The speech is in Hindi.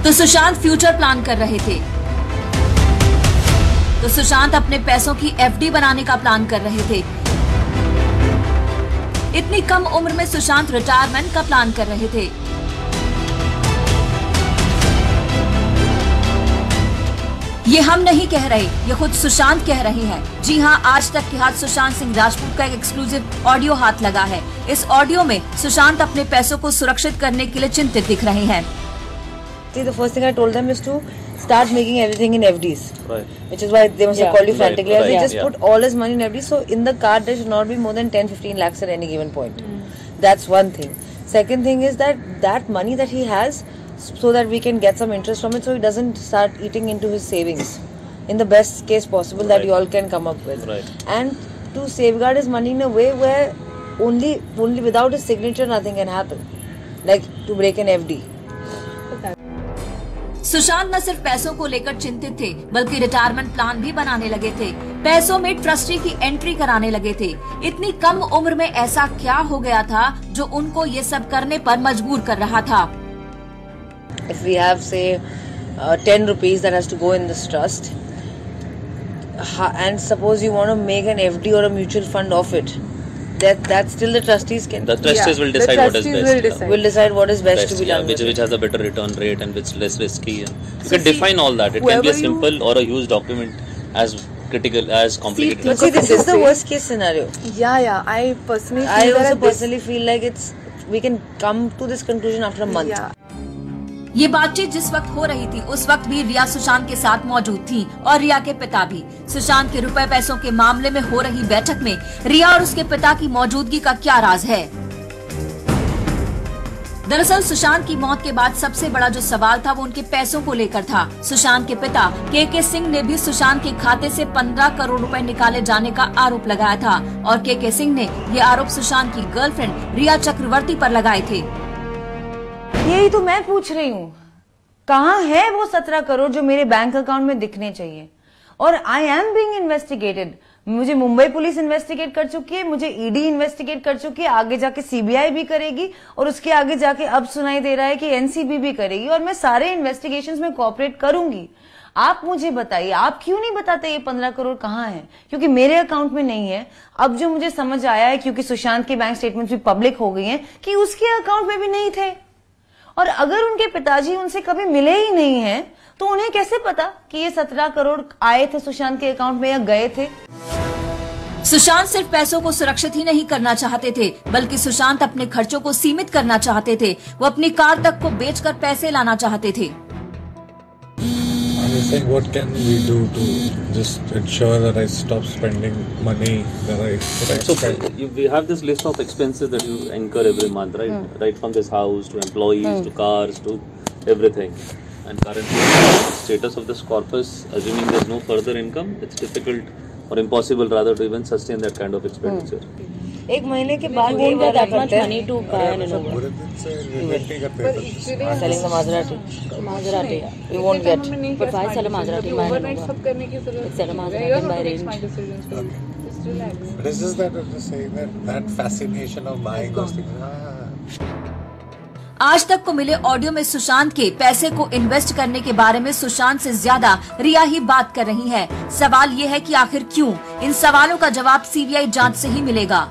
तो सुशांत फ्यूचर प्लान कर रहे थे। तो सुशांत अपने पैसों की एफडी बनाने का प्लान कर रहे थे। इतनी कम उम्र में सुशांत रिटायरमेंट का प्लान कर रहे थे। ये हम नहीं कह रहे, ये खुद सुशांत कह रहे हैं। जी हाँ, आज तक के हाथ सुशांत सिंह राजपूत का एक एक्सक्लूसिव ऑडियो हाथ लगा है। इस ऑडियो में सुशांत अपने पैसों को सुरक्षित करने के लिए चिंतित दिख रहे हैं। The first thing I told them is to start making everything in FDs, right. Which is why they must have called you frantically. Right. They just put all his money in FDs. So in the card there should not be more than 10-15 lakhs at any given point. That's one thing. Second thing is that money that he has, so that we can get some interest from it, so he doesn't start eating into his savings in the best case possible that you all can come up with. Right. And to safeguard his money in a way where only without his signature nothing can happen, like to break an FD. Sushant न सिर्फ पैसों को लेकर चिंतित थे, बल्कि रिटायरमेंट प्लान भी बनाने लगे थे। पैसों में ट्रस्टी की एंट्री कराने लगे थे। इतनी कम उम्र में ऐसा क्या हो गया था जो उनको ये सब करने पर मजबूर कर रहा था? If we have say 10 rupees that has to go in this trust, and suppose you want to make an FD or a mutual fund of it, that still the trustees can. The trustees will decide what is best. Will decide what is best to be done. Which has a better return rate and which less risky. You can define all that. It can be a simple or a huge document, as critical as complicated. See, this is the worst case scenario. Yeah. I personally feel like we can come to this conclusion after a month. Yeah. ये बातचीत जिस वक्त हो रही थी उस वक्त भी रिया सुशांत के साथ मौजूद थी और रिया के पिता भी। सुशांत के रुपए पैसों के मामले में हो रही बैठक में रिया और उसके पिता की मौजूदगी का क्या राज है? दरअसल सुशांत की मौत के बाद सबसे बड़ा जो सवाल था वो उनके पैसों को लेकर था। सुशांत के पिता के सिंह ने भी सुशांत के खाते से 15 करोड़ रुपए निकाले जाने का आरोप लगाया था और के सिंह ने ये आरोप सुशांत की गर्लफ्रेंड रिया चक्रवर्ती पर लगाए थे। यही तो मैं पूछ रही हूँ, कहाँ है वो 17 करोड़ जो मेरे बैंक अकाउंट में दिखने चाहिए? और आई एम बीइंग इन्वेस्टिगेटेड। मुझे मुंबई पुलिस इन्वेस्टिगेट कर चुकी है, मुझे ईडी इन्वेस्टिगेट कर चुकी है, आगे जाके सीबीआई भी करेगी और उसके आगे जाके अब सुनाई दे रहा है कि एनसीबी भी करेगी और मैं सारे इन्वेस्टिगेशंस में कोऑपरेट करूंगी। आप मुझे बताइए, आप क्यों नहीं बताते ये 15 करोड़ कहाँ है? क्योंकि मेरे अकाउंट में नहीं है। अब जो मुझे समझ आया है, क्योंकि सुशांत के बैंक स्टेटमेंट्स भी पब्लिक हो गई हैं, कि उसके अकाउंट में भी नहीं थे। और अगर उनके पिताजी उनसे कभी मिले ही नहीं हैं, तो उन्हें कैसे पता कि ये 17 करोड़ आए थे सुशांत के अकाउंट में या गए थे? सुशांत सिर्फ पैसों को सुरक्षित ही नहीं करना चाहते थे, बल्कि सुशांत अपने खर्चों को सीमित करना चाहते थे। वो अपनी कार तक को बेचकर पैसे लाना चाहते थे। What can we do to just ensure that I stop spending money that I spend? We have this list of expenses that you incur every month, right? Right from this house to employees to cars to everything. And currently, status of this corpus, assuming there's no further income, it's difficult or impossible rather to even sustain that kind of expenditure. एक महीने के बाद won't get that much money to buy an Innova. पूरे दिन से इन्वेस्टिंग करते हैं। Selling the Maserati, we won't get. But why sell a Maserati? Sell a Maserati and buy range. But it's just that I'm just saying that fascination of buying those things. आज तक को मिले ऑडियो में सुशांत के पैसे को इन्वेस्ट करने के बारे में सुशांत से ज्यादा रिया ही बात कर रही है। सवाल ये है कि आखिर क्यों? इन सवालों का जवाब सीबीआई जांच से ही मिलेगा।